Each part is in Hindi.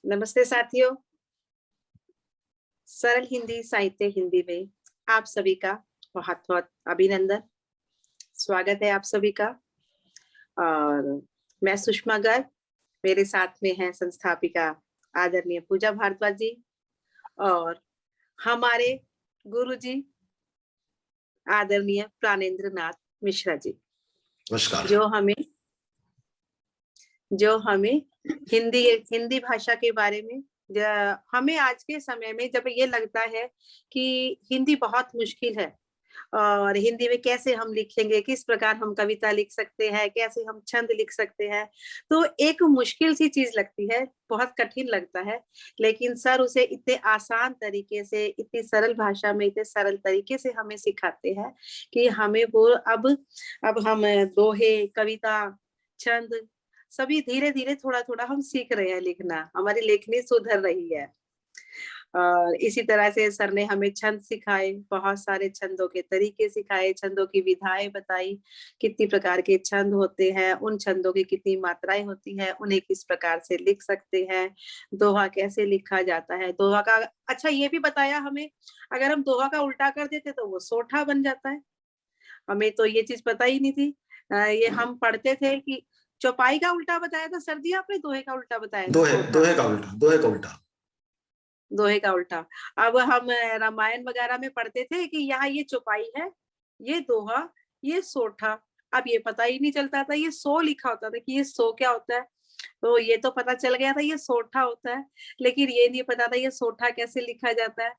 नमस्ते साथियों, सरल हिंदी साहित्य हिंदी में आप सभी का बहुत बहुत अभिनंदन। स्वागत है आप सभी का। और मैं सुषमा गर्ग, मेरे साथ में है संस्थापिका आदरणीय पूजा भारद्वाज जी और हमारे गुरु जी आदरणीय प्राणेंद्र नाथ मिश्रा जी, नमस्कार। जो हमें हिंदी भाषा के बारे में हमें आज के समय में जब ये लगता है कि हिंदी बहुत मुश्किल है और हिंदी में कैसे हम लिखेंगे, किस प्रकार हम कविता लिख सकते हैं, कैसे हम छंद लिख सकते हैं, तो एक मुश्किल सी चीज लगती है, बहुत कठिन लगता है। लेकिन सर उसे इतने आसान तरीके से, इतनी सरल भाषा में, इतने सरल तरीके से हमें सिखाते हैं कि हमें वो अब हम दोहे, कविता, छंद सभी धीरे धीरे थोड़ा थोड़ा हम सीख रहे हैं लिखना, हमारी लेखनी सुधर रही है। और इसी तरह से सर ने हमें छंद सिखाए, बहुत सारे छंदों के तरीके सिखाए, छंदों की विधाएं बताई, कितनी प्रकार के छंद होते हैं, उन छंदों की कितनी मात्राएं होती हैं, उन्हें किस प्रकार से लिख सकते हैं, दोहा कैसे लिखा जाता है, दोहा का अच्छा ये भी बताया हमें, अगर हम दोहा का उल्टा कर देते तो वो सोठा बन जाता है। हमें तो ये चीज पता ही नहीं थी। ये हम पढ़ते थे कि चौपाई का उल्टा बताया था सर जी आपने, दोहे का उल्टा बताया था? दोहे का उल्टा। दोहे का उल्टा। अब हम रामायण वगैरह में पढ़ते थे कि यहाँ ये चौपाई है, ये दोहा, ये सोठा। अब ये पता ही नहीं चलता था, ये सो लिखा होता था कि ये सो क्या होता है, तो ये तो पता चल गया था ये सोठा होता है, लेकिन ये नहीं पता था ये सोठा कैसे लिखा जाता है।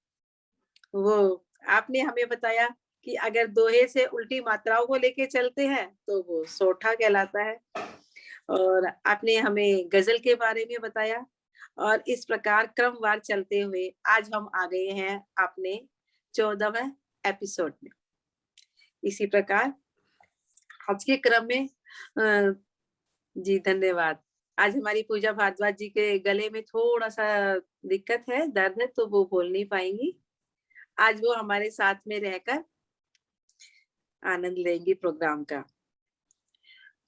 वो आपने हमें बताया कि अगर दोहे से उल्टी मात्राओं को लेके चलते हैं तो वो सोठा कहलाता है। और आपने हमें गजल के बारे में बताया और इस प्रकार क्रमवार चलते हुए आज हम आ गए हैं अपने 14वें एपिसोड में। इसी प्रकार आज के क्रम में जी धन्यवाद। आज हमारी पूजा भारद्वाज जी के गले में थोड़ा सा दिक्कत है, दर्द है, तो वो बोल नहीं पाएंगी। आज वो हमारे साथ में रहकर आनंद लेंगी प्रोग्राम का।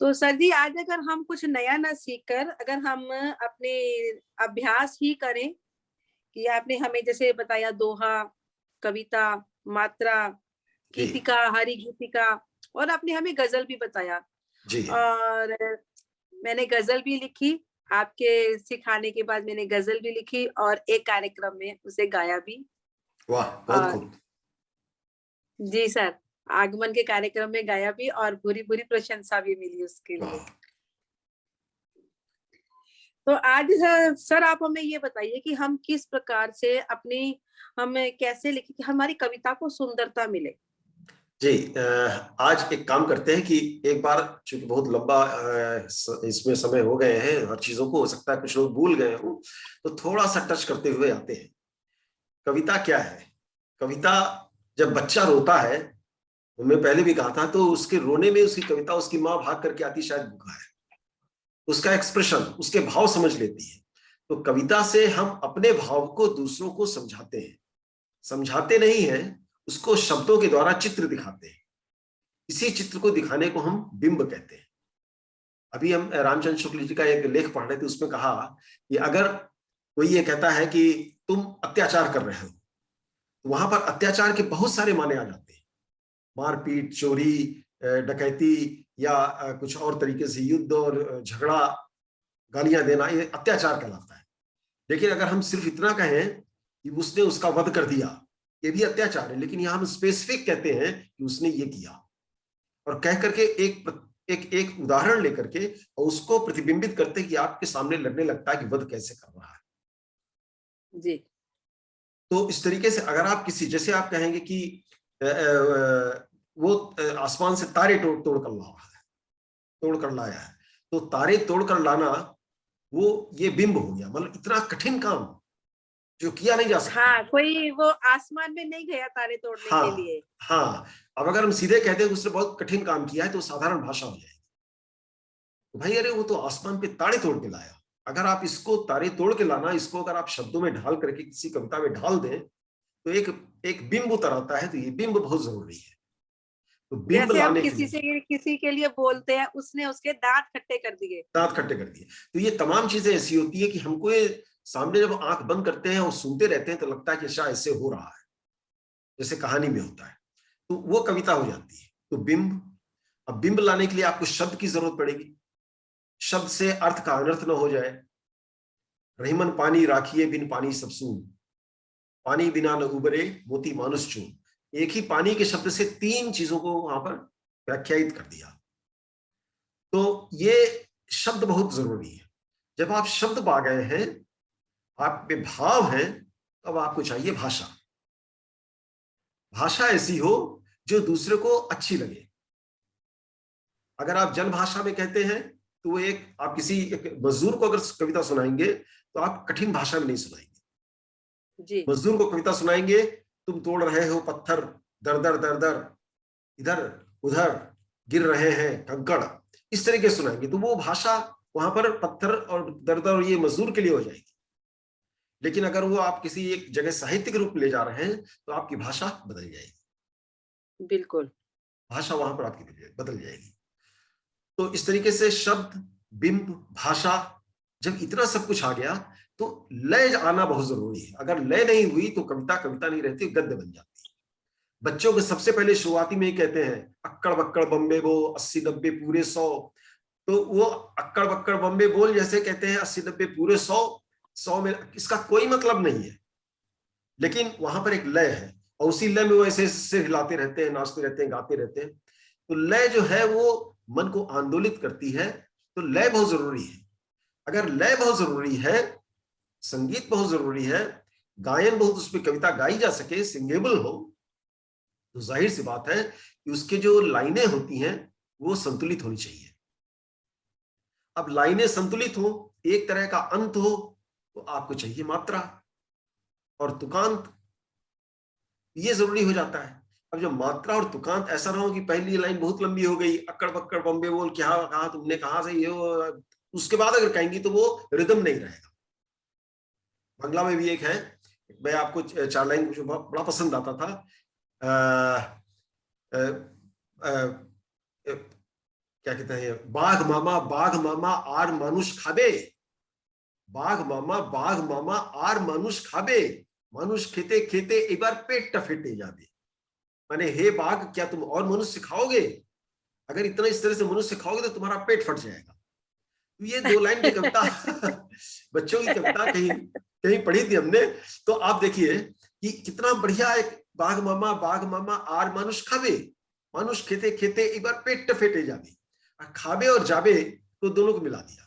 तो सर जी आज अगर हम कुछ नया ना सीखकर अगर हम अपने अभ्यास ही करें कि आपने हमें जैसे बताया दोहा, कविता, मात्रा, गीतिका, हरि गीतिका और आपने हमें गजल भी बताया जी। और मैंने गजल भी लिखी, आपके सिखाने के बाद मैंने गजल भी लिखी और एक कार्यक्रम में उसे गाया भी। वाह, बहुत खूब। जी सर, आगमन के कार्यक्रम में गाया भी और बुरी प्रशंसा भी मिली उसके लिए। तो आज सर आप हमें ये बताइए कि हम किस प्रकार से हम कैसे लिखें कि हमारी कविता को सुंदरता मिले। जी, आज एक काम करते हैं कि एक बार, चूंकि बहुत लंबा इसमें समय हो गए हैं, हर चीजों को हो सकता है कुछ लोग भूल गए हों, तो थोड़ा सा टच करते हुए आते हैं। कविता क्या है? कविता जब बच्चा रोता है, मैं पहले भी कहा था, तो उसके रोने में उसकी कविता उसकी माँ भाग करके आती शायद भूखा है, उसका एक्सप्रेशन, उसके भाव समझ लेती है। तो कविता से हम अपने भाव को दूसरों को समझाते हैं, समझाते नहीं हैं, उसको शब्दों के द्वारा चित्र दिखाते हैं। इसी चित्र को दिखाने को हम बिंब कहते हैं। अभी हम रामचंद्र शुक्ल जी का एक लेख पढ़ रहे थे, उसमें कहा कि अगर कोई ये कहता है कि तुम अत्याचार कर रहे हो, तो वहां पर अत्याचार के बहुत सारे माने आ जाते हैं, मारपीट, चोरी, डकैती या कुछ और तरीके से युद्ध और झगड़ा, गालियां देना, ये अत्याचार कहलाता है। लेकिन अगर हम सिर्फ इतना कहें कि उसने उसका वध कर दिया, ये भी अत्याचार है, लेकिन यहां हम स्पेसिफिक कहते हैं कि उसने ये किया, और कह करके एक उदाहरण लेकर के और उसको प्रतिबिंबित करते कि आपके सामने लगने लगता है कि वध कैसे कर रहा है। जी। तो इस तरीके से अगर आप किसी, जैसे आप कहेंगे कि वो आसमान से तारे तोड़ कर ला रहा है, तोड़ कर लाया है, तो तारे तोड़ कर लाना वो ये बिंब हो गया, मतलब इतना कठिन काम जो किया नहीं जा सकता। हाँ, कोई वो आसमान में नहीं गया तारे तोड़ने के लिए। हाँ, अब अगर हम सीधे कहते हैं उसने बहुत कठिन काम किया है, तो साधारण भाषा हो जाएगी। तो भाई अरे वो तो आसमान पे तारे तोड़ के लाया। अगर आप इसको तारे तोड़ के लाना, इसको अगर आप शब्दों में ढाल करके किसी कविता में ढाल दें, तो एक बिंब उतर आता है। तो ये बिंब बहुत जरूरी है। तो बिंब जैसे हम लाने के लिए किसी के लिए बोलते हैं, उसने उसके दांत खट्टे कर दिए, दांत खट्टे कर दिए। तो ये तमाम चीजें ऐसी होती है कि हमको ये सामने जब आंख बंद करते हैं और सुनते रहते हैं तो लगता है कि शायद ऐसे हो रहा है, जैसे कहानी में होता है, तो वो कविता हो जाती है। तो बिंब, अब बिंब लाने के लिए आपको शब्द की जरूरत पड़ेगी, शब्द से अर्थ का अनर्थ न हो जाए। रहीमन पानी राखिए बिन पानी सब सून, पानी बिना न उबरे मोती मानुष चून। एक ही पानी के शब्द से 3 चीजों को वहां पर व्याख्यायित कर दिया। तो ये शब्द बहुत जरूरी है। जब आप शब्द पा गए हैं, आप में भाव है, तब आपको चाहिए भाषा। भाषा ऐसी हो जो दूसरे को अच्छी लगे। अगर आप जन भाषा में कहते हैं तो वो आप किसी एक मजदूर को अगर कविता सुनाएंगे तो आप कठिन भाषा में नहीं सुनाएंगे। जी। मजदूर को कविता सुनाएंगे, तुम तोड़ रहे हो पत्थर, दर दर दर दर, इधर उधर गिर रहे हैं कंकड़, इस तरीके सुनाएंगे तो वो भाषा वहां पर पत्थर और दर दर ये मजदूर के लिए हो जाएगी। लेकिन अगर वो आप किसी एक जगह साहित्य के रूप में ले जा रहे हैं तो आपकी भाषा बदल जाएगी। बिल्कुल, भाषा वहां पर आपकी बदल जाएगी। तो इस तरीके से शब्द, बिंब, भाषा, जब इतना सब कुछ आ गया तो लय आना बहुत जरूरी है। अगर लय नहीं हुई तो कविता कविता नहीं रहती, गद्य बन जाती है। बच्चों को सबसे पहले शुरुआती में ही कहते हैं अक्कड़ बक्कड़ बम्बे बो 80 90 पूरे 100। तो वो अक्कड़ बक्कड़ बम्बे बोल जैसे कहते हैं 80 90 पूरे 100 में इसका कोई मतलब नहीं है, लेकिन वहां पर एक लय है और उसी लय में वो ऐसे सिर हिलाते रहते हैं, नाचते रहते हैं, गाते रहते हैं। तो लय जो है वो मन को आंदोलित करती है। तो लय बहुत जरूरी है। अगर लय बहुत जरूरी है, संगीत बहुत जरूरी है, गायन बहुत, उसमें कविता गाई जा सके, सिंगेबल हो, तो जाहिर सी बात है कि उसके जो लाइनें होती हैं वो संतुलित होनी चाहिए। अब लाइनें संतुलित हो, एक तरह का अंत हो, तो आपको चाहिए मात्रा और तुकांत, ये जरूरी हो जाता है। अब जब मात्रा और तुकांत ऐसा ना हो कि पहली लाइन बहुत लंबी हो गई, अक्कड़ बक्कड़ बम्बे बोल, क्या कहा तुमने, कहां से ये, उसके बाद अगर कहेंगी तो वो रिदम नहीं रहेगा। बांग्ला में भी एक है, मैं आपको 4 लाइन मुझे बड़ा पसंद आता था। क्या कहते हैं, बाघ मामा आर मानुष खाबे, बाघ मामा आर मानुष खाबे, मानुष खेते खेते एक बार पेट टफेटे जाबे। माने हे बाघ, क्या तुम और मनुष्य खाओगे? अगर इतना इस तरह से मनुष्य खाओगे तो तुम्हारा पेट फट जाएगा। तो ये 2 लाइन की कविता बच्चों की कविता कहीं कहीं पढ़ी थी हमने। तो आप देखिए कि कितना बढ़िया एक बाघ मामा आर मानुष खाबे, मानुष खेते खेते एक बार पेट टफेटे जाबे, खाबे और जाबे तो दोनों को मिला दिया।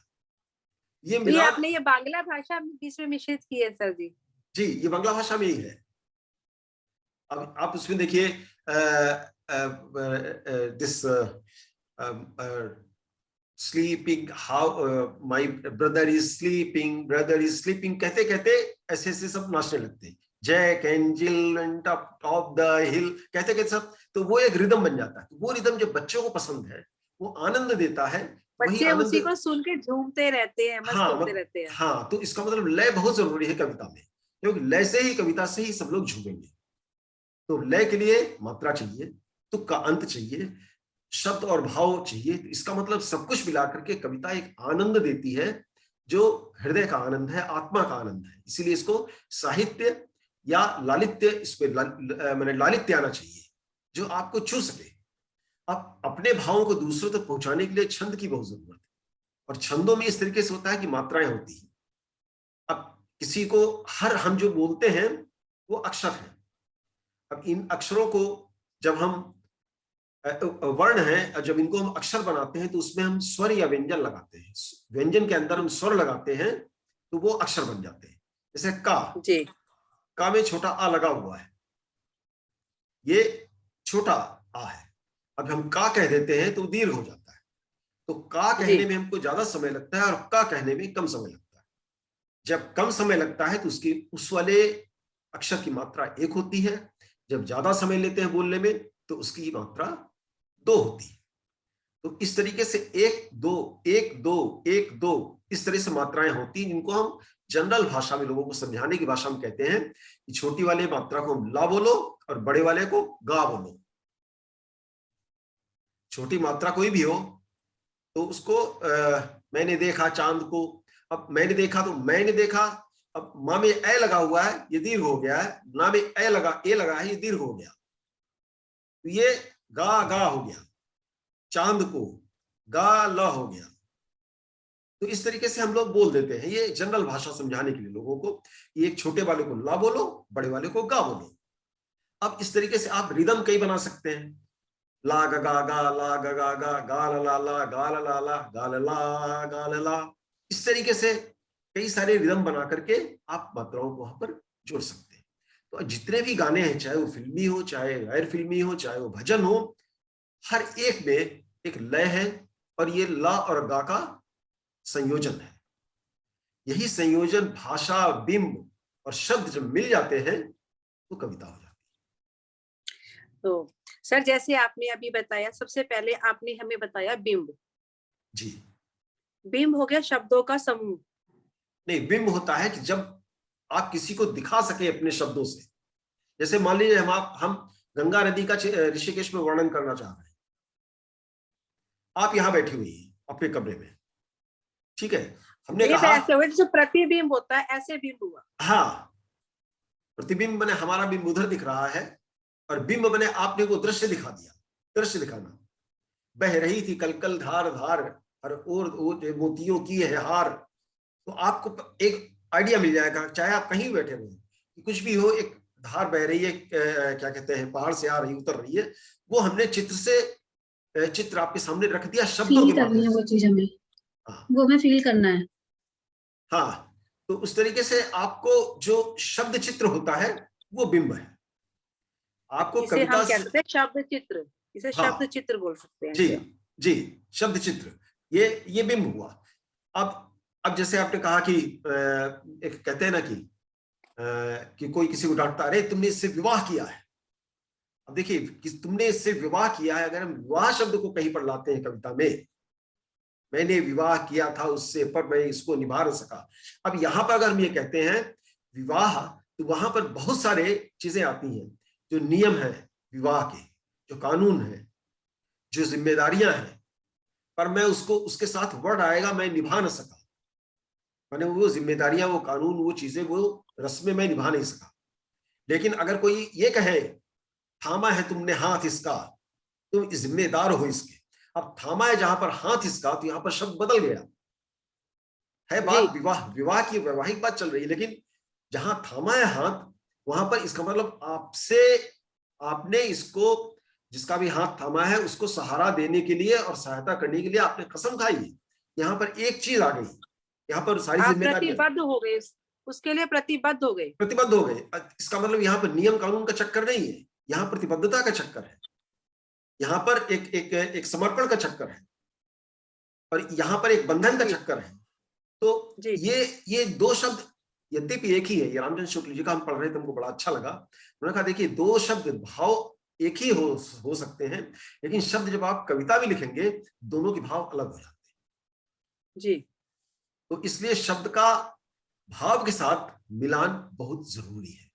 ये तो मिला, ये आपने ये बांग्ला भाषा बीच में मिश्रित की है सर जी? जी, ये बांग्ला भाषा में ही है। अब आप उसमें देखिए this sleeping, how my brother is sleeping कहते कहते ऐसे ऐसे सब नाचने लगते हैं। Jack and Jill and top the hill कहते कहते सब, तो वो एक रिदम बन जाता है। तो वो रिदम जो बच्चों को पसंद है, वो आनंद देता है, वही बच्चे आनंद। उसी को सुन के झूमते रहते हैं, मस्त हाँ होते रहते हैं। हाँ, तो इसका मतलब लय बहुत जरूरी है कविता में, क्योंकि लय से ही, कविता से ही सब लोग झूमेंगे। तो लय के लिए मात्रा चाहिए, तुक का अंत चाहिए, शब्द और भाव चाहिए। तो इसका मतलब सब कुछ मिलाकर के कविता एक आनंद देती है, जो हृदय का आनंद है, आत्मा का आनंद है। इसीलिए इसको साहित्य या लालित्य, इस पे मैंने लालित्य आना चाहिए जो आपको छू सके। अब अपने भावों को दूसरों तक पहुंचाने के लिए छंद की बहुत जरूरत है, और छंदों में इस तरीके से होता है कि मात्राएं होती हैं। अब किसी को, हम जो बोलते हैं वो अक्षर है। अब इन अक्षरों को जब हम, वर्ण है, जब इनको हम अक्षर बनाते हैं तो उसमें हम स्वर या व्यंजन लगाते हैं। व्यंजन के अंदर हम स्वर लगाते हैं तो वो अक्षर बन जाते हैं। जैसे जी। का में छोटा आ लगा हुआ है, ये छोटा आ है। अब हम का कह देते हैं तो दीर्घ हो जाता है। तो का कहने में हमको ज्यादा समय लगता है और का कहने में कम समय लगता है। जब कम समय लगता है तो उसकी उस वाले अक्षर की मात्रा 1 होती है। जब ज्यादा समय लेते हैं बोलने में तो उसकी मात्रा 2 होती है। तो इस तरीके से 1 2 1 2 1 2 इस तरह से मात्राएं होती हैं, जिनको हम जनरल भाषा में, लोगों को समझाने की भाषा में कहते हैं कि छोटी वाले मात्रा को हम ला बोलो और बड़े वाले को गा बोलो। छोटी मात्रा कोई भी हो तो उसको मैंने देखा चांद को। अब मैंने देखा तो मैंने देखा, अब माँ में ए लगा हुआ है, ये दीर्घ हो गया है, ना में ए लगा है, ये दीर्घ हो गया, तो ये गा हो गया, चांद को गा ल हो गया। तो इस तरीके से हम लोग बोल देते हैं, ये जनरल भाषा समझाने के लिए लोगों को, कि एक छोटे वाले को ला बोलो, बड़े वाले को गा बोलो। अब इस तरीके से आप रिदम कई बना सकते हैं, ला गा गा गा, ला गा गा गा, गा ला ला, गा ला ला, गा ला गा ला। इस तरीके से कई सारे रिदम बना करके आप मात्राओं को वहां पर जोड़ सकते हैं। तो जितने भी गाने हैं, चाहे वो फिल्मी हो, चाहे गैर फिल्मी हो, चाहे वो भजन हो, हर एक में एक लय है, और ये ला और गा का संयोजन है। यही संयोजन भाषा, बिंब और शब्द जब मिल जाते हैं तो कविता हो जाती है। तो सर, जैसे आपने अभी बताया, सबसे पहले आपने हमें बताया बिंब। जी। बिंब हो गया शब्दों का समूह। नहीं, बिंब होता है कि जब आप किसी को दिखा सके अपने शब्दों से। जैसे मान लीजिए हम गंगा नदी का ऋषिकेश में वर्णन करना चाह रहे हैं, आप यहां बैठी हुई हैं अपने कमरे में, ठीक है, हमने कहा ऐसे हुए जैसे प्रतिबिंब होता है, ऐसे बिंब हुआ। हाँ, प्रतिबिंब बने हमारा बिंब उधर दिख रहा है, और बिंब बने आपने को दृश्य दिखा दिया। दृश्य दिखाना, बह रही थी कलकल धार धार, और मोतियों की है हार। तो आपको एक आइडिया मिल जाएगा, चाहे आप कहीं बैठे हुए, कुछ भी हो, एक धार बह रही है, क्या कहते हैं, पहाड़ से आ रही, उतर रही है, वो हमने चित्र आपके सामने रख दिया शब्दों के माध्यम से। वो चीज हमें वो हमें फील करना है। हाँ, तो उस तरीके से आपको जो शब्द चित्र होता है वो बिंब है। आपको इसे कविता हम क्या कहते हैं, शब्द चित्र। इसे हाँ, शब्द चित्र बोल सकते हैं। जी जी, शब्द चित्र, ये बिंब हुआ। अब जैसे आपने कहा कि एक कहते हैं ना कि कोई किसी को डांटता, अरे तुमने इससे विवाह किया है। अब देखिए कि तुमने इससे विवाह किया है, अगर हम विवाह शब्द को कहीं पर लाते हैं कविता में, मैंने विवाह किया था उससे पर मैं इसको निभा नहीं सका। अब यहां पर अगर हम ये कहते हैं विवाह, तो वहां पर बहुत सारे चीजें आती हैं, जो नियम है विवाह के, जो कानून है, जो जिम्मेदारियां हैं, पर मैं उसके साथ वर्ड आएगा मैं निभा न सका। मैंने वो जिम्मेदारियां, वो कानून, वो चीजें, वो रस्में मैं निभा नहीं सका। लेकिन अगर कोई ये कहे थामा है तुमने हाथ इसका, तुम जिम्मेदार हो इसके। अब थामा है जहां पर हाथ इसका, तो यहां पर शब्द बदल गया है। बात विवाह की वैवाहिक बात चल रही है, लेकिन जहां थामा है हाथ, वहां पर इसका मतलब आपने इसको, जिसका भी हाथ थामा है, उसको सहारा देने के लिए और सहायता करने के लिए आपने कसम खाई है। यहाँ पर एक चीज आ गई, यहाँ पर सारी जिम्मेदारी प्रतिबद्ध हो गए, उसके लिए प्रतिबद्ध हो गए। प्रतिबद्ध हो गए। इसका मतलब यहाँ पर नियम कानून का चक्कर नहीं है, यहाँ प्रतिबद्धता का चक्कर है, यहाँ पर एक समर्पण का चक्कर है, और यहाँ पर एक बंधन का चक्कर है। तो ये दो शब्द यद्यपि एक ही है, ये रामचंद्र शुक्ल जी का हम पढ़ रहे थे, हमको बड़ा अच्छा लगा। उन्होंने कहा देखिए दो शब्द भाव एक ही हो सकते हैं, लेकिन शब्द जब आप कविता भी लिखेंगे, दोनों के भाव अलग हो जाते हैं जी। तो इसलिए शब्द का भाव के साथ मिलान बहुत जरूरी है।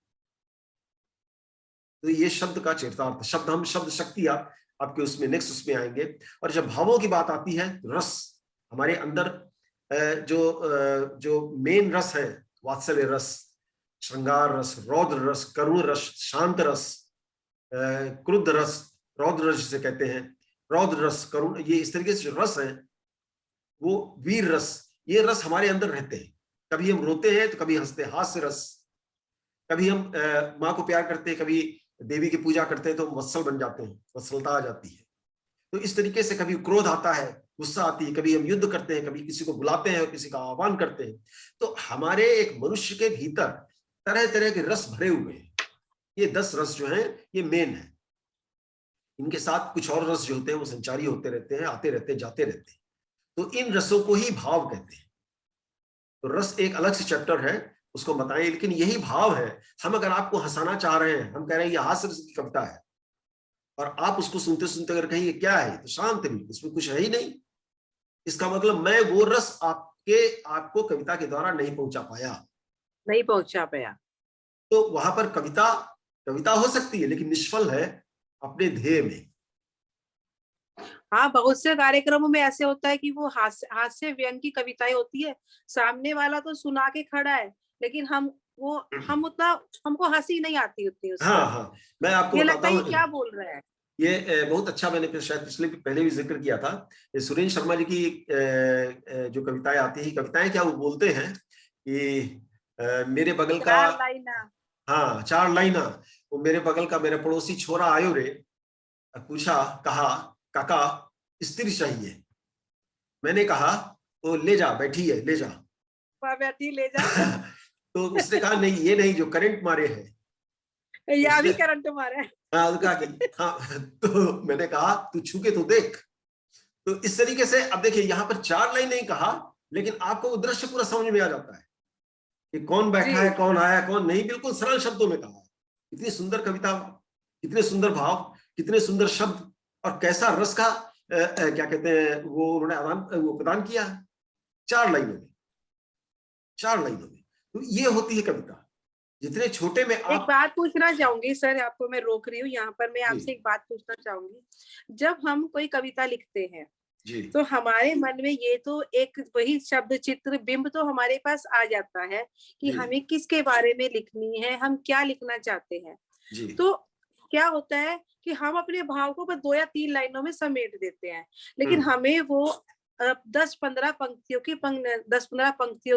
तो ये शब्द का चरितार्थ, शब्द शक्ति आपके उसमें नेक्स्ट उसमें आएंगे। और जब भावों की बात आती है, रस हमारे अंदर जो मेन रस है, वात्सल्य रस, श्रृंगार रस, रौद्र रस, करुण रस, शांत रस, क्रुद्ध रस, रौद्र रस जिसे कहते हैं, रौद्र रस, करुण, ये इस तरीके से जो रस है, वो वीर रस, ये रस हमारे अंदर रहते हैं। कभी हम रोते हैं तो कभी हंसते हैं, हास्य रस, कभी हम माँ को प्यार करते हैं, कभी देवी की पूजा करते हैं तो हम वत्सल बन जाते हैं, वत्सलता आ जाती है। तो इस तरीके से कभी क्रोध आता है, गुस्सा आती है, कभी हम युद्ध करते हैं, कभी किसी को बुलाते हैं और किसी का आह्वान करते हैं। तो हमारे एक मनुष्य के भीतर तरह तरह के रस भरे हुए हैं। ये 10 रस जो हैं ये मेन है। इनके साथ कुछ और रस जो होते हैं वो संचारी होते रहते हैं, आते रहते हैं, जाते रहते हैं। तो इन रसों को ही भाव कहते हैं। तो रस एक अलग से चैप्टर है, उसको बताएं, लेकिन यही भाव है। हम अगर आपको हंसाना चाह रहे हैं, हम कह रहे हैं ये हास्य रस की कविता है, और आप उसको सुनते सुनते अगर कहेंगे क्या है, तो शांत भी, इसमें कुछ है ही नहीं, इसका मतलब मैं वो रस आपको कविता के द्वारा नहीं पहुंचा पाया। तो वहां पर कविता हो सकती है, लेकिन निष्फल है अपने ध्येय में। हाँ, बहुत से कार्यक्रमों में ऐसे होता है कि वो हास्य व्यंग की कविताएं होती है, सामने वाला तो सुना के खड़ा है, लेकिन हम उतना, हमको हंसी नहीं आती उतनी उस हाँ पर। हाँ, मैं आपको ये बताता लगता है ये हूँ, क्या बोल रहा है। ये बहुत अच्छा, मैंने शायद पिछले पहले भी जिक्र किया था। ये सुरेंद्र शर्मा जी की जो कविताएं आती है, कविताएं क्या, वो बोलते हैं कि मेरे बगल का, 4 लाइना। हाँ 4 लाइना, वो मेरे बगल का मेरा पड़ोसी छोरा आयो रे, पूछा कहा काका स्त्री चाहिए, मैंने कहा वो ले जा, बैठी है ले जा। बैठी ले जा। तो उसने कहा नहीं ये नहीं, जो करंट मारे है। या उसने भी करंट मारा है। हाँ उसने कहा कि हाँ, तो मैंने कहा तू छू के तो देख। तो इस तरीके से अब देखिए, यहाँ पर 4 लाइन नहीं कहा, लेकिन आपको वो दृश्य पूरा समझ में आ जाता है कि कौन बैठा है, जी, कौन आया, कौन नहीं, बिल्कुल सरल शब्दों में कहा है। इतनी सुंदर कविता, कितने सुंदर भाव, कितने सुंदर शब्द, और कैसा रस का क्या कहते हैं वो उन्होंने वो प्रदान किया 4 लाइनों में, 4 लाइनों में। तो ये होती है कविता, जितने छोटे में एक आप। बात पूछना चाहूंगी सर, आपको मैं रोक रही हूँ यहाँ पर, मैं जी आपसे एक बात पूछना चाहूंगी। जब हम कोई कविता लिखते हैं जी तो हमारे मन में ये तो एक वही शब्द चित्र बिंब तो हमारे पास आ जाता है कि जी हमें किसके बारे में लिखनी है, हम क्या लिखना चाहते हैं। जी तो क्या होता है कि हम अपने भाव को बस 2 या 3 लाइनों में समेट देते हैं, लेकिन हम्म हमें वो 10-15 पंक्तियों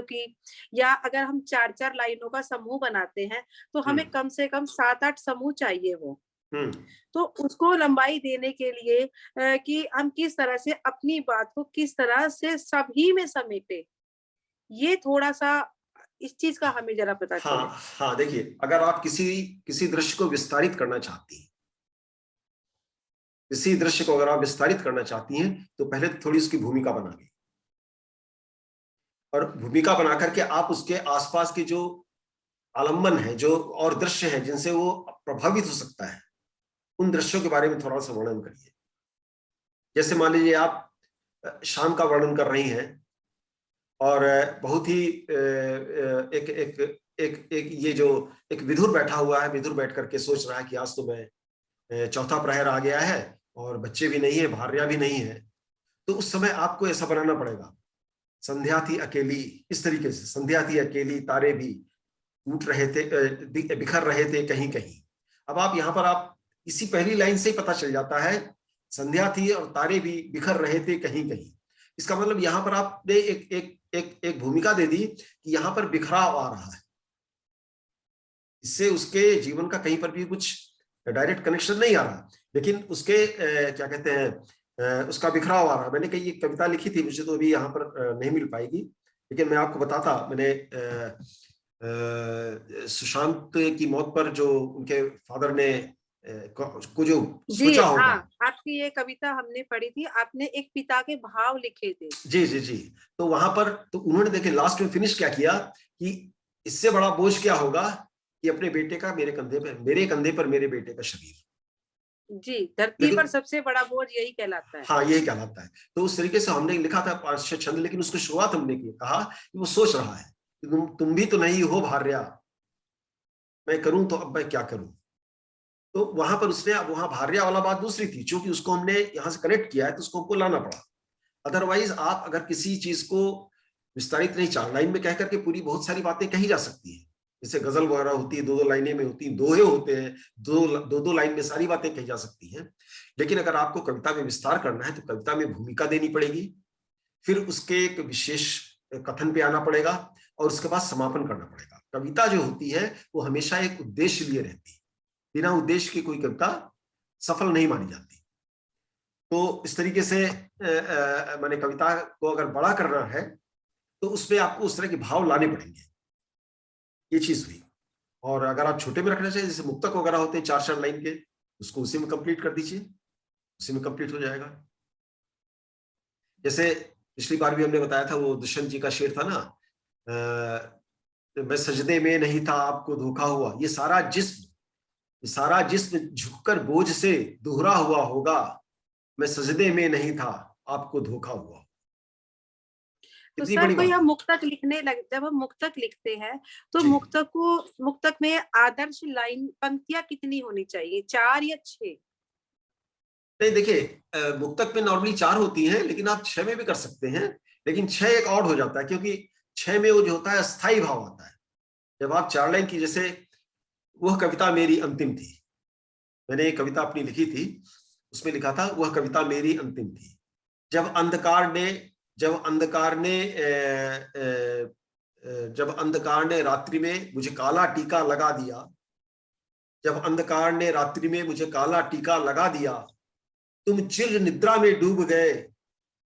की या अगर हम 4-4 लाइनों का समूह बनाते हैं तो हमें हम्म कम से कम 7-8 समूह चाहिए वो। हम्म तो उसको लंबाई देने के लिए कि हम किस तरह से अपनी बात को किस तरह से सभी में समेटे, ये थोड़ा सा इस चीज का हमें जरा पता हाँ चले। हाँ, देखिए अगर आप किसी किसी दृश्य को विस्तारित करना चाहती हैं, किसी दृश्य को अगर आप विस्तारित करना चाहती हैं, तो पहले तो थोड़ी उसकी भूमिका बना लें, और भूमिका बना करके आप उसके आसपास के जो आलम्बन है, जो और दृश्य है जिनसे वो प्रभावित हो सकता है, उन दृश्यों के बारे में थोड़ा सा वर्णन करिए। जैसे मान लीजिए आप शाम का वर्णन कर रही हैं, और बहुत ही एक एक एक एक ये जो एक विधुर बैठा हुआ है, विधुर बैठ करके सोच रहा है कि आज तो मैं चौथा प्रहर आ गया है और बच्चे भी नहीं है, भार्या भी नहीं है। तो उस समय आपको ऐसा बनाना पड़ेगा, संध्या थी अकेली, इस तरीके से संध्या थी अकेली, तारे भी टूट रहे थे, बिखर रहे थे कहीं कहीं। अब आप यहाँ पर आप इसी पहली लाइन से ही पता चल जाता है, संध्या थी और तारे भी बिखर रहे थे कहीं कहीं। इसका मतलब यहाँ पर आपने एक एक एक एक भूमिका दे दी कि यहाँ पर बिखराव आ रहा है, इससे उसके जीवन का कहीं पर भी कुछ डायरेक्ट कनेक्शन नहीं आ रहा, लेकिन उसके क्या कहते हैं उसका बिखराव आ रहा है। मैंने कहीं एक कविता लिखी थी, मुझे तो अभी यहाँ पर नहीं मिल पाएगी, लेकिन मैं आपको बताता, मैंने सुशांत की मौत पर जो उनके फादर ने को जो जी सोचा होगा। हाँ, आपकी ये कविता हमने पढ़ी थी, आपने एक पिता के भाव लिखे थे। जी जी जी, तो वहां पर तो उन्होंने देखे लास्ट में फिनिश क्या किया कि इससे बड़ा बोझ क्या होगा कि अपने बेटे का मेरे कंधे पर, मेरे कंधे पर मेरे बेटे का शरीर। जी, धरती पर लेकिन सबसे बड़ा बोझ यही कहलाता है। हाँ यही कहलाता है। तो उस तरीके से हमने लिखा था 5-6 छंद, लेकिन उसकी शुरुआत हमने की, कहा कि वो सोच रहा है कि तुम भी तो नहीं हो भार्या, मैं करूं तो अब मैं क्या करूं। तो वहां पर उसने, अब वहां भार्या वाला बात दूसरी थी, क्योंकि उसको हमने यहां से कनेक्ट किया है तो उसको हमको लाना पड़ा। अदरवाइज आप अगर किसी चीज को विस्तारित नहीं, 4 लाइन में कह करके पूरी बहुत सारी बातें कही जा सकती है, जैसे गजल वगैरह होती है 2-2 लाइनें में होती है, दोहे होते हैं, 2-2 लाइन में सारी बातें कही जा सकती हैं। लेकिन अगर आपको कविता में विस्तार करना है तो कविता में भूमिका देनी पड़ेगी, फिर उसके एक विशेष कथन पे आना पड़ेगा, और उसके बाद समापन करना पड़ेगा। कविता जो होती है वो हमेशा एक उद्देश्य लिए रहती है, बिना उद्देश्य की कोई कविता सफल नहीं मानी जाती। तो इस तरीके से मैंने कविता को अगर बड़ा करना है तो उसमें आपको उस तरह के भाव लाने पड़ेंगे, ये चीज हुई। और अगर आप छोटे में रखना चाहिए, जैसे मुक्तक वगैरह होते हैं 4-4 लाइन के, उसको उसी में कंप्लीट कर दीजिए, उसी में कंप्लीट हो जाएगा। जैसे पिछली बार भी हमने बताया था, वो दुष्यंत जी का शेर था ना, मैं सजदे में नहीं था आपको धोखा हुआ, ये सारा जिस्म झुककर बोझ से दोहरा हुआ होगा, मैं सजदे में नहीं था आपको धोखा हुआ। तो कितनी सर बड़ी कोई बात हम है। मुक्तक लिखने लग, जब हम मुक्तक लिखते हैं तो जी, मुक्तक में आदर्श लाइन पंक्तियां कितनी होनी चाहिए, 4 या 6? नहीं देखिए, मुक्तक में नॉर्मली 4 होती हैं, लेकिन आप 6 में भी कर सकते हैं, लेकिन 6 एक ऑड हो जाता है, क्योंकि 6 में वो जो होता है अस्थाई भाव आता है। जब आप 4 लाइन की, जैसे वह कविता मेरी अंतिम थी, मैंने एक कविता अपनी लिखी थी, उसमें लिखा था वह कविता मेरी अंतिम थी। जब अंधकार ने रात्रि में मुझे काला टीका लगा दिया, जब अंधकार ने रात्रि में मुझे काला टीका लगा दिया, तुम चिर निद्रा में डूब गए,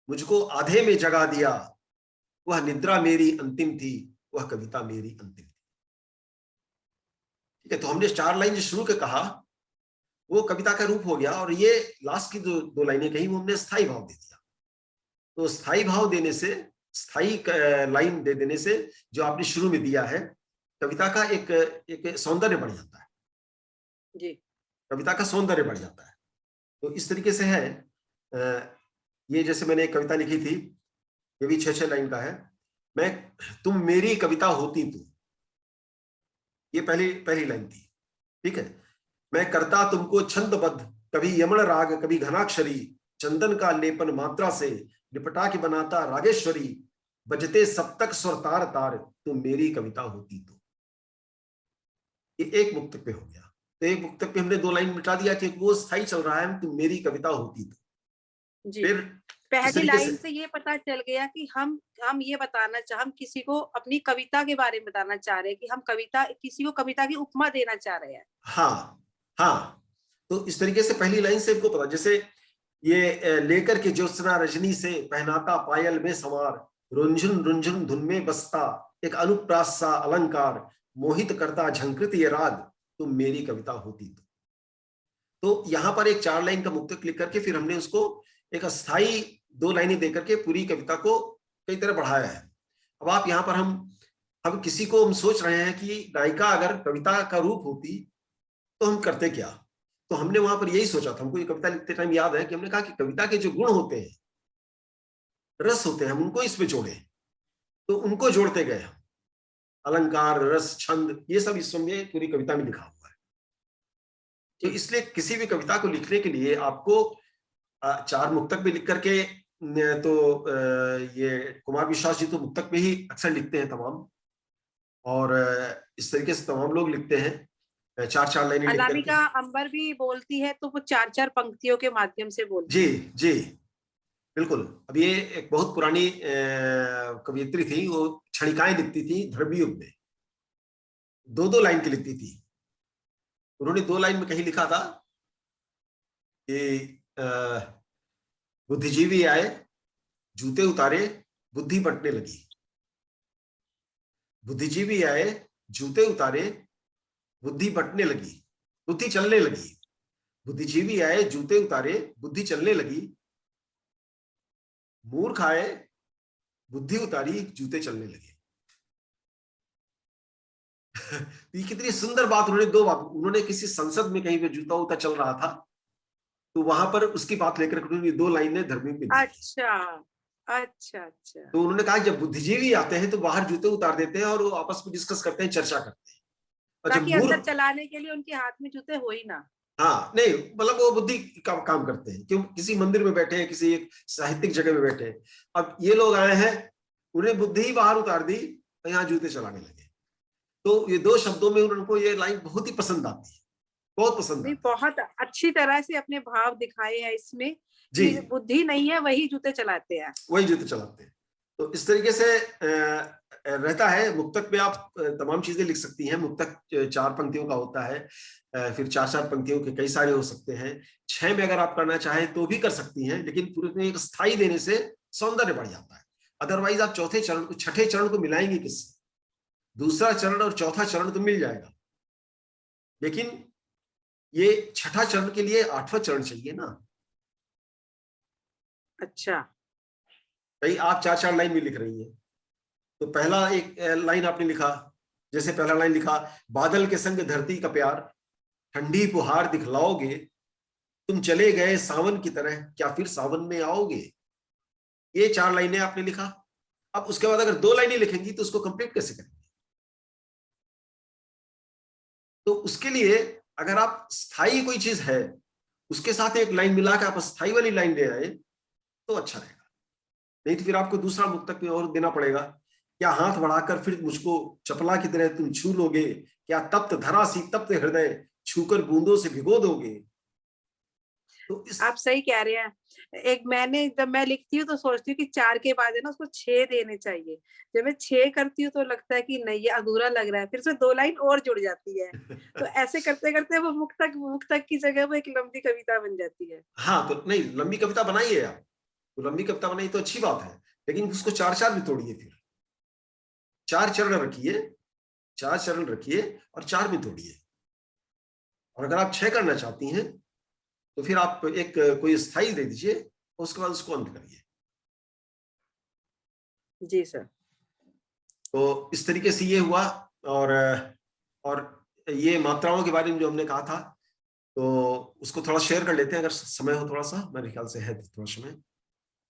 मुझको आधे में जगा दिया, वह निद्रा मेरी अंतिम थी, वह कविता मेरी अंतिम थी। ठीक है, तो हमने 4 लाइन जो शुरू के कहा वो कविता का रूप हो गया, और ये लास्ट की 2 लाइनें कही वो हमने स्थाई भाव दे दिया। तो स्थाई भाव देने से, स्थाई लाइन दे देने से जो आपने शुरू में दिया है, कविता का एक सौंदर्य बढ़ जाता है जी, कविता का सौंदर्य बढ़ जाता है। तो इस तरीके से है। ये जैसे मैंने एक कविता लिखी थी, ये भी 6 लाइन का है। तुम मेरी कविता होती तू, ये पहली लाइन थी। ठीक है, मैं करता तुमको छंदबद्ध, कभी यमन राग कभी घनाक्षरी, चंदन का लेपन मात्रा से लिपटा के बनाता रागेश्वरी, बजते सप्तक स्वर तार तार, तुम मेरी कविता होती तो। ये एक मुक्तक पे हो गया। तो एक मुक्तक पे हमने 2 लाइन मिटा दिया कि वो स्थाई चल रहा है, तुम मेरी कविता होती तो। जी। फिर पहली लाइन से ये पता चल गया कि हम ये बताना हम किसी को अपनी कविता के बारे में बताना चाह रहे हैं, कि हम किसी को कविता की उपमा देना चाह रहे हैं। हाँ, तो इस तरीके से पहली लाइन से इनको पता, जैसे ये लेकर के ज्योत्सना रजनी से पहनाता पायल में संवार, रुंझुन रुंझुन धुन में बसता एक अनुप्रास सा अलंकार, मोहित करता झंकृत ये राग, तुम मेरी कविता होती तो यहां पर एक 4 लाइन का मुक्तक लिख करके फिर हमने उसको एक अस्थाई 2 लाइनें देकर के पूरी कविता को कई तरह बढ़ाया है। अब आप यहाँ पर हम किसी को हम सोच रहे हैं कि नायिका अगर कविता का रूप होती तो हम करते क्या। तो हमने वहां पर यही सोचा था, हमको ये कविता लिखते टाइम याद है कि हमने कहा कि कविता के जो गुण होते हैं, रस होते हैं, हम उनको इसमें जोड़े। तो उनको जोड़ते गए, अलंकार, रस, छंद, ये सब इसमें पूरी कविता में लिखा हुआ है। तो इसलिए किसी भी कविता को लिखने के लिए आपको 4 मुक्तक भी लिख करके, तो ये कुमार विश्वास जी तो मुक्तक में ही अक्सर लिखते हैं तमाम, और इस तरीके से तमाम लोग लिखते हैं 4-4 लाइनें लिख करके। अनामिका अंबर भी बोलती है तो वो 4-4 पंक्तियों के माध्यम से बोलती है। जी बिल्कुल। अब ये एक बहुत पुरानी कवियत्री थी, वो क्षणिकाएं लिखती थी धर्मयुग में, 2-2 लाइन की लिखती थी। उन्होंने 2 लाइन में कहीं लिखा था कि बुद्धिजीवी आए, जूते उतारे, बुद्धि बंटने लगी। बुद्धिजीवी आए, जूते उतारे, बुद्धि बंटने लगी, बुद्धि चलने लगी। बुद्धिजीवी आए, जूते उतारे, बुद्धि चलने लगी। मूर्ख आए, बुद्धि उतारी, जूते चलने लगे। ये कितनी सुंदर बात। उन्होंने 2 बात, उन्होंने किसी संसद में कहीं पे जूता उता चल रहा था, तो वहां पर उसकी बात लेकर उन्होंने 2 लाइनें धर्मयुग में दी। अच्छा। तो उन्होंने कहा जब बुद्धिजीवी आते हैं तो बाहर जूते उतार देते हैं और वो आपस में डिस्कस करते हैं, चर्चा करते हैं। और ताकि अंदर चलाने के लिए उनके हाथ में जूते हो ही ना। हाँ, नहीं मतलब वो बुद्धि का काम करते हैं। क्यों, किसी मंदिर में बैठे हैं, किसी एक साहित्यिक जगह में बैठे हैं, अब ये लोग आए हैं, उन्हें बुद्धि ही बाहर उतार दी, तो यहाँ जूते चलाने लगे। तो ये 2 शब्दों में उनको ये लाइन बहुत ही पसंद आती है, बहुत पसंद आती है। बहुत अच्छी तरह से अपने भाव दिखाए हैं इसमें जी, बुद्धि नहीं है, वही जूते चलाते हैं, वही जूते चलाते हैं। तो इस तरीके से रहता है। मुक्तक में आप तमाम चीजें लिख सकती हैं। मुक्तक 4 पंक्तियों का होता है, फिर 4-4 पंक्तियों के कई सारे हो सकते हैं। 6 में अगर आप करना चाहें तो भी कर सकती हैं, लेकिन पूरे में एक स्थाई देने से सौंदर्य बढ़ जाता है। अदरवाइज आप छठे चरण को मिलाएंगे किससे? दूसरा चरण और चौथा चरण तो मिल जाएगा, लेकिन ये छठा चरण के लिए 8वां चरण चाहिए ना। अच्छा, भाई आप 4-4 लाइन में लिख रही हैं, तो पहला एक लाइन आपने लिखा, जैसे पहला लाइन लिखा, बादल के संग धरती का प्यार, ठंडी फुहार दिखलाओगे, तुम चले गए सावन की तरह, क्या फिर सावन में आओगे। ये 4 लाइनें आपने लिखा। अब उसके बाद अगर 2 लाइनें लिखेंगी तो उसको कंप्लीट कैसे करेंगे? तो उसके लिए अगर आप स्थायी कोई चीज है उसके साथ एक लाइन मिला के आप स्थाई वाली लाइन ले आए तो अच्छा रहेगा। नहीं तो फिर आपको दूसरा मुक्तक में और देना पड़ेगा। क्या हाथ बढ़ाकर फिर मुझको चपला की तरह तुम छू लोगे, क्या तप्त धरा सी तप्त हृदय छूकर बूंदों से भिगो दोगे। तो इस आप सही कह रहे हैं। एक मैंने जब मैं लिखती हूँ तो सोचती हूँ कि 4 के बाद है ना उसको 6 देने चाहिए। जब मैं 6 करती हूँ तो लगता है कि नहीं ये अधूरा लग रहा है, फिर उसमें 2 लाइन और जुड़ जाती है। तो ऐसे करते करते वो मुक्तक की जगह वो एक लंबी कविता बन जाती है। हाँ, तो नहीं, लंबी कविता बनाइए आप, तो लंबी कविता बनाई तो अच्छी बात है, लेकिन उसको 4-4 भी तोड़िए। फिर 4 चरण रखिए, 4 चरण रखिए और 4 भी तोड़िए। और अगर आप 6 करना चाहती हैं तो फिर आप एक कोई स्थाई दे दीजिए, उसके बाद उसको अंत करिए। जी सर। तो इस तरीके से ये हुआ। और ये मात्राओं के बारे में जो हमने कहा था, तो उसको थोड़ा शेयर कर लेते हैं, अगर समय हो थोड़ा सा, मेरे ख्याल से है थोड़ा समय,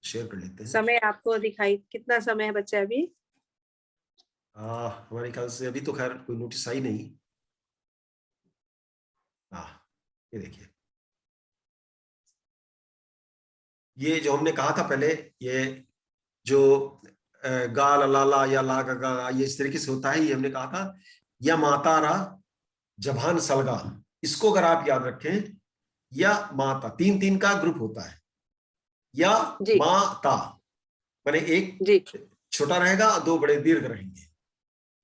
शेयर कर लेते हैं। समय आपको दिखाई कितना समय है बच्चा अभी? हमारे ख्याल से अभी तो खैर कोई नोटिस आई नहीं। ये देखिए, ये जो हमने कहा था पहले, ये जो गा लाला या ला गा ये इस तरीके से होता है, ये हमने कहा था। या माता रा जबान सलगा, इसको अगर आप याद रखें, या माता 3-3 का ग्रुप होता है, या माता माने एक जी छोटा रहेगा, 2 बड़े दीर्घ रहेंगे।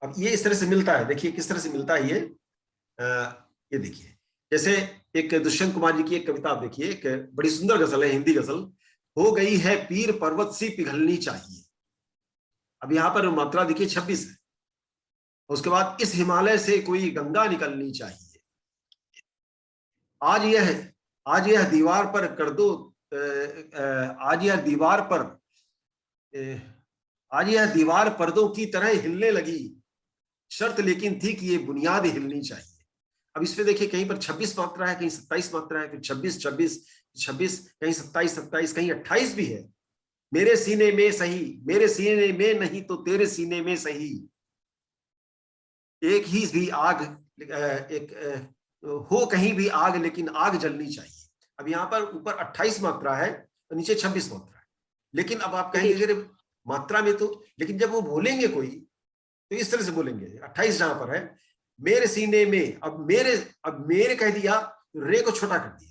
अब ये इस तरह से मिलता है, देखिए किस तरह से मिलता है ये देखिए, जैसे एक दुष्यंत कुमार जी की एक कविता आप देखिए, एक बड़ी सुंदर गजल है, हिंदी गजल। हो गई है पीर पर्वत सी पिघलनी चाहिए। अब यहां पर मात्रा देखिए 26 है। उसके बाद इस हिमालय से कोई गंगा निकलनी चाहिए। आज यह दीवार पर कर दो, आज यह दीवार पर आज यह दीवार पर्दों की तरह हिलने लगी, शर्त लेकिन थी कि ये बुनियाद हिलनी चाहिए। अब इसमें देखिए, कहीं पर 26 मात्रा है, कहीं 27 मात्रा है, फिर 26, कहीं 27, कहीं 28 भी है। मेरे सीने में सही, मेरे सीने में नहीं तो तेरे सीने में सही, एक ही भी आग, हो कहीं भी आग, लेकिन आग जलनी चाहिए। अब यहाँ पर ऊपर 28 मात्रा है और नीचे 26 मात्रा है। लेकिन अब आप कहेंगे अगर मात्रा में तो, लेकिन जब वो बोलेंगे कोई तो इस तरह से बोलेंगे। 28 जहां पर है, मेरे सीने में, अब मेरे कह दिया, रे को छोटा कर दिया,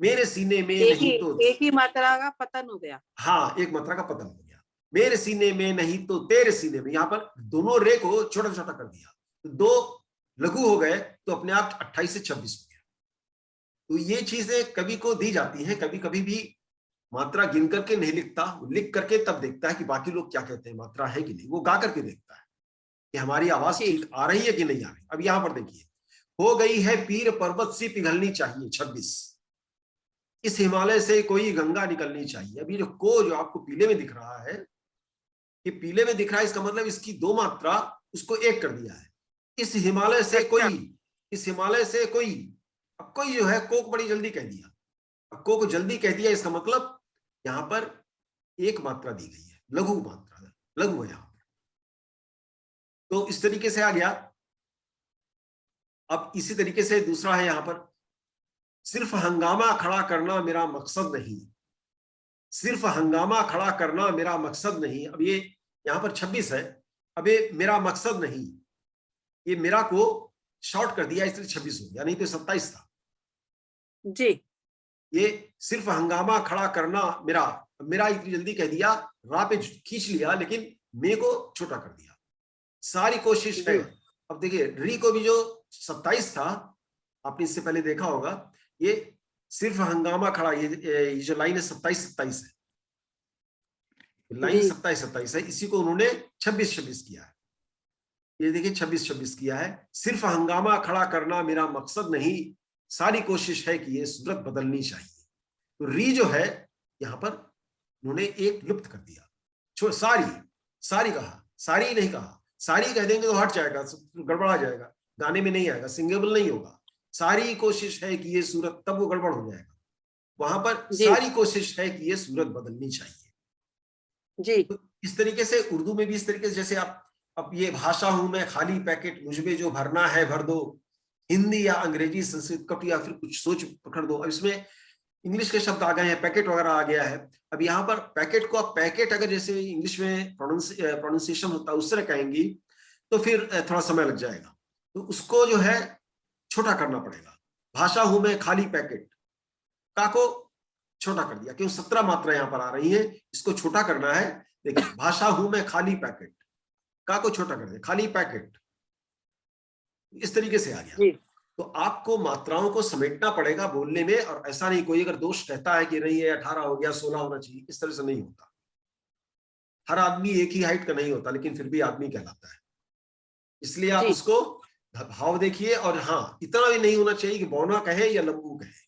मेरे सीने में नहीं तो, एक ही मात्रा का पतन हो गया। हाँ, एक मात्रा का पतन हो गया। मेरे सीने में नहीं तो तेरे सीने में, यहां पर दोनों रे को छोटा छोटा कर दिया, तो 2 लघु हो गए, तो अपने आप 28 से 26 हो गया। तो ये चीजें कवि को दी जाती हैं। कभी कभी भी मात्रा गिन करके नहीं लिखता, लिख करके तब देखता है कि बाकी लोग क्या कहते हैं, मात्रा है कि नहीं। वो गा करके देखता है कि हमारी आवाज ठीक आ रही है कि नहीं आ रही। अब यहां पर देखिए, हो गई है पीर पर्वत सी पिघलनी चाहिए 26, इस हिमालय से कोई गंगा निकलनी चाहिए। अभी जो आपको पीले में दिख रहा है, ये पीले में दिख रहा है, इसका मतलब इसकी 2 मात्रा उसको 1 कर दिया है। इस हिमालय से कोई, अब कोई जो है को बड़ी जल्दी कह दिया, अब को जल्दी कह दिया, इसका मतलब यहां पर 1 मात्रा दी गई है, लघु मात्रा, लघु है यहां पर। तो इस तरीके से आ गया। अब इसी तरीके से दूसरा है यहां पर, सिर्फ हंगामा खड़ा करना मेरा मकसद नहीं, सिर्फ हंगामा खड़ा करना मेरा मकसद नहीं। अब ये यहां पर 26 है, अब ये मेरा मकसद नहीं, ये मेरा को शॉर्ट कर दिया, इसलिए 26 हो गया, नहीं तो 27 था जी। ये सिर्फ हंगामा खड़ा करना मेरा इतनी जल्दी कह दिया, रा पे खींच लिया, लेकिन मे को छोटा कर दिया, सारी कोशिश है। अब देखिए, री को भी जो 27 था, आपने इससे पहले देखा होगा, ये सिर्फ हंगामा खड़ा, ये जो लाइन है 27 है, लाइन 27 है, इसी को उन्होंने 26 किया है। ये देखिए 26 किया है। सिर्फ हंगामा खड़ा करना मेरा मकसद नहीं, सारी कोशिश है कि ये सूरत बदलनी चाहिए। तो री जो है यहां पर उन्होंने 1 लुप्त कर दिया। सारी कहा, सारी नहीं कहा, सारी कह देंगे तो हट जाएगा, गड़बड़ा जाएगा, गाने में नहीं आएगा, सिंगेबल नहीं होगा। सारी कोशिश है कि ये सूरत, तब वो गड़बड़ हो जाएगा। वहां पर सारी कोशिश है कि ये सूरत बदलनी चाहिए जी। तो इस तरीके से उर्दू में भी इस तरीके से, जैसे आप, अब ये भाषा हूं मैं खाली पैकेट, मुझ में जो भरना है भर दो, हिंदी या अंग्रेजी संस्कृत कट या फिर कुछ सोच पकड़ दो। अब इसमें इंग्लिश के शब्द आ गए हैं, पैकेट वगैरह आ गया है। अब यहाँ पर पैकेट को आप पैकेट अगर जैसे इंग्लिश में प्रोनाउंसिएशन होता है उससे कहेंगी तो फिर थोड़ा समय लग जाएगा। तो उसको जो है छोटा करना पड़ेगा। भाषा हूं मैं खाली पैकेट, का को छोटा कर दिया क्योंकि 17 मात्रा यहाँ पर आ रही है, इसको छोटा करना है। देखिए, भाषा हूं मैं खाली पैकेट, का को छोटा कर दिया, खाली पैकेट, इस तरीके से आ गया। तो आपको मात्राओं को समेटना पड़ेगा बोलने में, और ऐसा नहीं कोई अगर दोष कहता है कि नहीं है 18 हो गया 16 होना चाहिए, इस तरह से नहीं होता। हर आदमी एक ही हाइट का नहीं होता, लेकिन फिर भी आदमी कहलाता है। इसलिए आप उसको भाव देखिए। और हाँ, इतना भी नहीं होना चाहिए कि बौना कहे या लंबू कहे,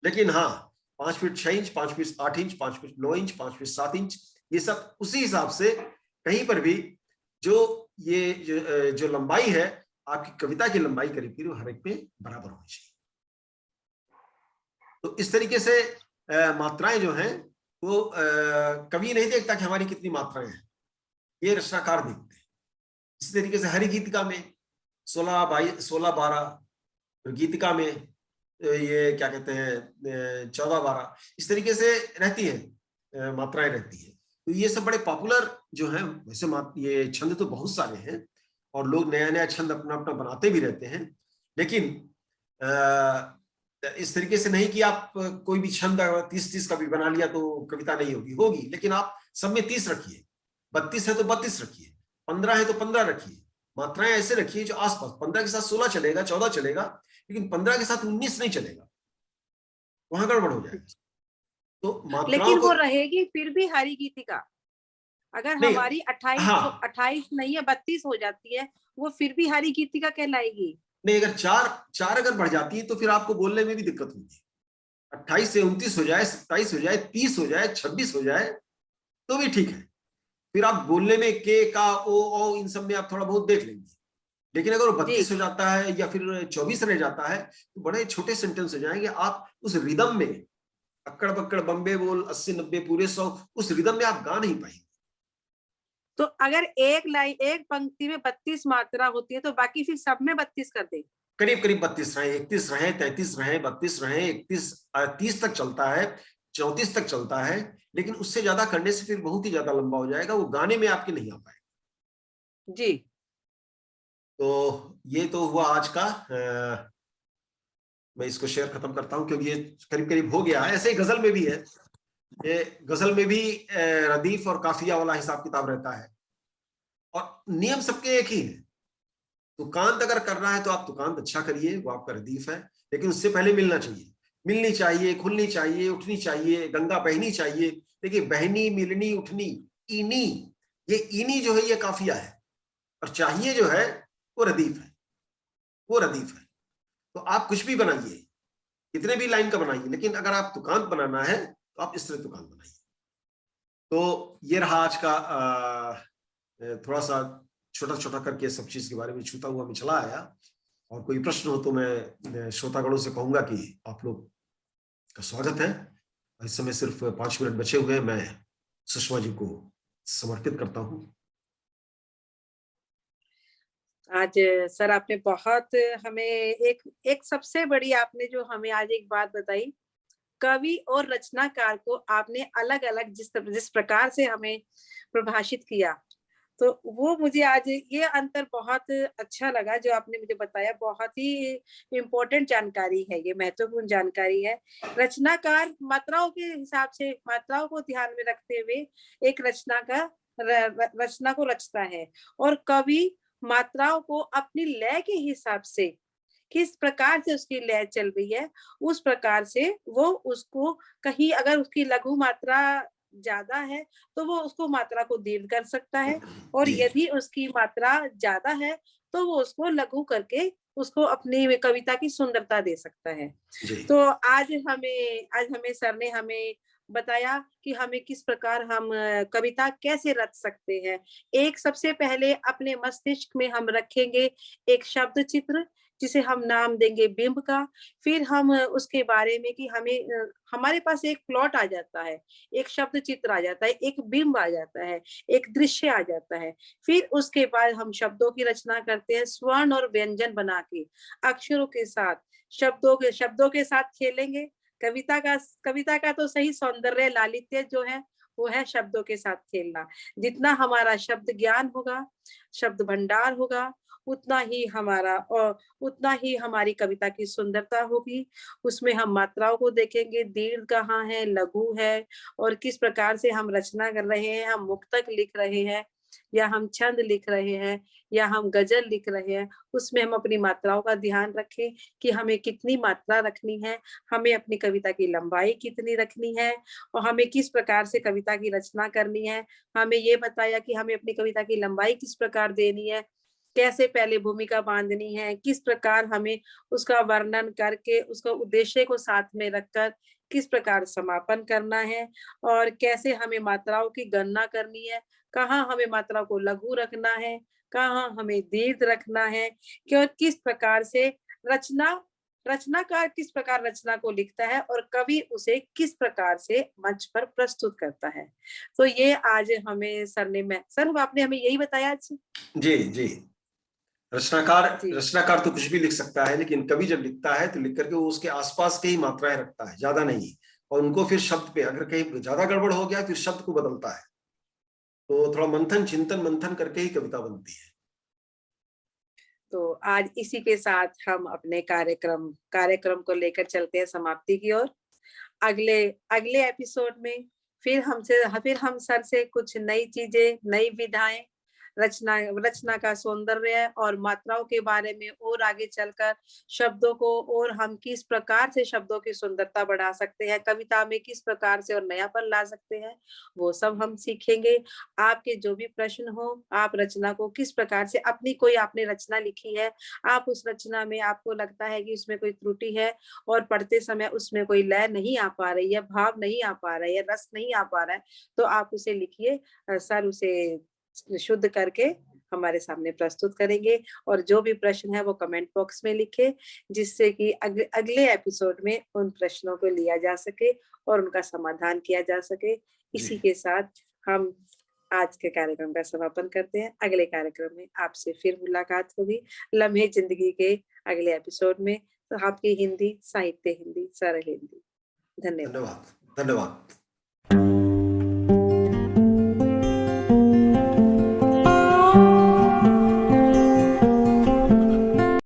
लेकिन हाँ 5 feet 6 inch, 5 feet 8 inch, 5 feet 9 inch, 5 feet 7 inch, ये सब उसी हिसाब से कहीं पर भी जो लंबाई है आपकी कविता की लंबाई करीब करीब हर एक में बराबर होनी चाहिए। तो इस तरीके से मात्राएं जो हैं वो कवि नहीं देखता कि हमारी कितनी मात्राएं हैं, ये रचनाकार देखते हैं। इसी तरीके से हरि गीतिका में 16-12, गीतिका में ये क्या कहते हैं 14-12, इस तरीके से रहती है मात्राएं रहती है। तो ये सब बड़े पॉपुलर जो है। वैसे ये छंद तो बहुत सारे हैं और लोग नया नया छंद अपना अपना बनाते भी रहते हैं, लेकिन इस तरीके से नहीं कि आप कोई भी छंद 30-30 का भी बना लिया तो कविता नहीं होगी। लेकिन आप सब में 30 रखिए, 32 है तो 32 रखिए, 15 है तो 15 रखिए। मात्राएं ऐसे रखिए जो आसपास, 15 के साथ 16 चलेगा, 14 चलेगा, लेकिन 15 के साथ 19 नहीं चलेगा, वहां गड़बड़ हो जाएगा। तो मात्राओं लेकिन वो रहेगी फिर भी हरि गीतिका। अगर हमारी 28 नहीं है 32 हो जाती है, वो फिर भी हरि गीतिका कहलाएगी। नहीं, अगर चार अगर बढ़ जाती है तो फिर आपको बोलने में भी दिक्कत होगी। 28 से 29 हो जाए, 27 हो जाए, 30 हो जाए, 26 हो जाए तो भी ठीक है। फिर आप बोलने में के, का, ओ इन सब में आप थोड़ा बहुत देख लेंगे। लेकिन अगर वो 32 हो जाता है या फिर 24 रह जाता है तो बड़े छोटे सेंटेंस हो जाएंगे। आप उस रिदम में अक्कड़ बक्कड़ बम्बे बोल 80-90 पूरे 100, उस रिदम में आप गा नहीं पाएंगे। तो अगर एक पंक्ति में 32 मात्रा होती है तो बाकी फिर सब में 32 कर दे। करीब करीब 32 रहे, 31 रहे, 33 रहे, 32 रहे, 31, 30 तक चलता है, 34 तक चलता है। लेकिन उससे ज्यादा करने से फिर बहुत ही ज्यादा लंबा हो जाएगा, वो गाने में आपके नहीं आ पाएगा। जी। तो ये तो हुआ आज का। मैं इसको शेयर खत्म करता हूं क्योंकि ये करीब करीब हो गया है। ऐसे ही गजल में भी है, ये गजल में भी रदीफ और काफिया वाला हिसाब किताब रहता है और नियम सबके एक ही है। तुकांत अगर करना है तो आप तुकांत अच्छा करिए, वो आपका रदीफ है, लेकिन उससे पहले मिलना चाहिए, मिलनी चाहिए, खुलनी चाहिए, उठनी चाहिए, गंगा बहनी चाहिए। देखिए, बहनी, मिलनी, उठनी, इनी, ये इनी जो है ये काफिया है, और चाहिए जो है वो रदीफ है, वो रदीफ है। तो आप कुछ भी बनाइए, कितने भी लाइन का बनाइए, लेकिन अगर आप तुकांत बनाना है तो आप इस तरह तुकांत बनाइए। तो ये रहा आज का थोड़ा सा छोटा छोटा करके सब चीज के बारे में छूता हुआ मैं चला आया। और कोई प्रश्न हो तो मैं श्रोतागणों से कहूंगा कि आप लोग का स्वागत है। इस समय सिर्फ 5 मिनट बचे हुए हैं, मैं सुषमा जी को समर्पित करता हूं। आज सर आपने बहुत हमें एक सबसे बड़ी आपने जो हमें आज एक बात बताई, कवि और रचनाकार को आपने अलग अलग जिस प्रकार से हमें प्रभाषित किया, तो वो मुझे आज ये अंतर बहुत अच्छा लगा जो आपने मुझे बताया। बहुत ही इम्पोर्टेंट जानकारी है, ये महत्वपूर्ण जानकारी है। रचनाकार मात्राओं के हिसाब से, मात्राओं को ध्यान में रखते हुए एक रचना को रचता है, और कवि मात्राओं को अपनी लय के हिसाब से, किस प्रकार से उसकी लय चल रही है उस प्रकार से वो उसको, कहीं अगर उसकी लघु मात्रा ज्यादा है तो वो उसको मात्रा को दीर्घ कर सकता है, और यदि उसकी मात्रा ज्यादा है तो वो उसको लघु करके उसको अपनी कविता की सुंदरता दे सकता है। तो आज हमें सर ने हमें बताया कि हमें किस प्रकार हम कविता कैसे रच सकते हैं। एक सबसे पहले अपने मस्तिष्क में हम रखेंगे एक शब्द चित्र जिसे हम नाम देंगे बिंब का। फिर हम उसके बारे में कि हमें हमारे पास एक प्लॉट आ जाता है, एक शब्द चित्र आ जाता है, एक बिंब आ जाता है, एक दृश्य आ जाता है। फिर उसके बाद हम शब्दों की रचना करते हैं, स्वर्ण और व्यंजन बना के, अक्षरों के साथ, शब्दों के साथ खेलेंगे। कविता का तो सही सौंदर्य लालित्य जो है वो है शब्दों के साथ खेलना। जितना हमारा शब्द ज्ञान होगा, शब्द भंडार होगा, उतना ही हमारी कविता की सुंदरता होगी। उसमें हम मात्राओं को देखेंगे, दीर्घ कहाँ है, लघु है, और किस प्रकार से हम रचना कर रहे हैं, हम मुक्तक लिख रहे हैं या हम छंद लिख रहे हैं या हम गजल लिख रहे हैं। उसमें हम अपनी मात्राओं का ध्यान रखें कि हमें कितनी मात्रा रखनी है, हमें अपनी कविता की लंबाई कितनी रखनी है, और हमें किस प्रकार से कविता की रचना करनी है। हमें ये बताया कि हमें अपनी कविता की लंबाई किस प्रकार देनी है, कैसे पहले भूमिका बांधनी है, किस प्रकार हमें उसका वर्णन करके उसका उद्देश्य को साथ में रखकर किस प्रकार समापन करना है, और कैसे हमें मात्राओं की गणना करनी है, कहाँ हमें मात्रा को लघु रखना है, कहाँ हमें दीर्घ रखना है, क्यों किस प्रकार से रचनाकार किस प्रकार रचना को लिखता है और कवि उसे किस प्रकार से मंच पर प्रस्तुत करता है। तो ये आज हमें सर आपने हमें यही बताया आज। जी जी। रचनाकार जी रचनाकार तो कुछ भी लिख सकता है, लेकिन कवि जब लिखता है तो लिख करके वो उसके आसपास के ही मात्राएं रखता है, ज्यादा नहीं। और उनको फिर शब्द पे अगर कहीं ज्यादा गड़बड़ हो गया फिर शब्द को बदलता है। तो थोड़ा चिंतन मंथन करके ही कविता बनती है। तो आज इसी के साथ हम अपने कार्यक्रम को लेकर चलते हैं समाप्ति की ओर। अगले अगले एपिसोड में फिर हम सर से कुछ नई चीजें, नई विधाएं, रचना का सौंदर्य और मात्राओं के बारे में और आगे चलकर शब्दों को और हम किस प्रकार से शब्दों की सुंदरता बढ़ा सकते हैं, कविता में किस प्रकार से और नयापन ला सकते हैं, वो सब हम सीखेंगे। आपके जो भी प्रश्न हो, आप रचना को किस प्रकार से कोई आपने रचना लिखी है, आप उस रचना में आपको लगता है कि उसमें कोई त्रुटि है और पढ़ते समय उसमें कोई लय नहीं आ पा रही है, भाव नहीं आ पा रहा है, रस नहीं आ पा रहा है, तो आप उसे लिखिए। सर उसे शुद्ध करके हमारे सामने प्रस्तुत करेंगे। और जो भी प्रश्न है वो कमेंट बॉक्स में लिखे, जिससे कि अगले एपिसोड में उन प्रश्नों को लिया जा सके और उनका समाधान किया जा सके। इसी के साथ हम आज के कार्यक्रम का समापन करते हैं। अगले कार्यक्रम में आपसे फिर मुलाकात होगी, लम्हे जिंदगी के अगले एपिसोड में। तो आपकी हिंदी साहित्य, हिंदी सरल हिंदी। धन्यवाद। धन्यवाद।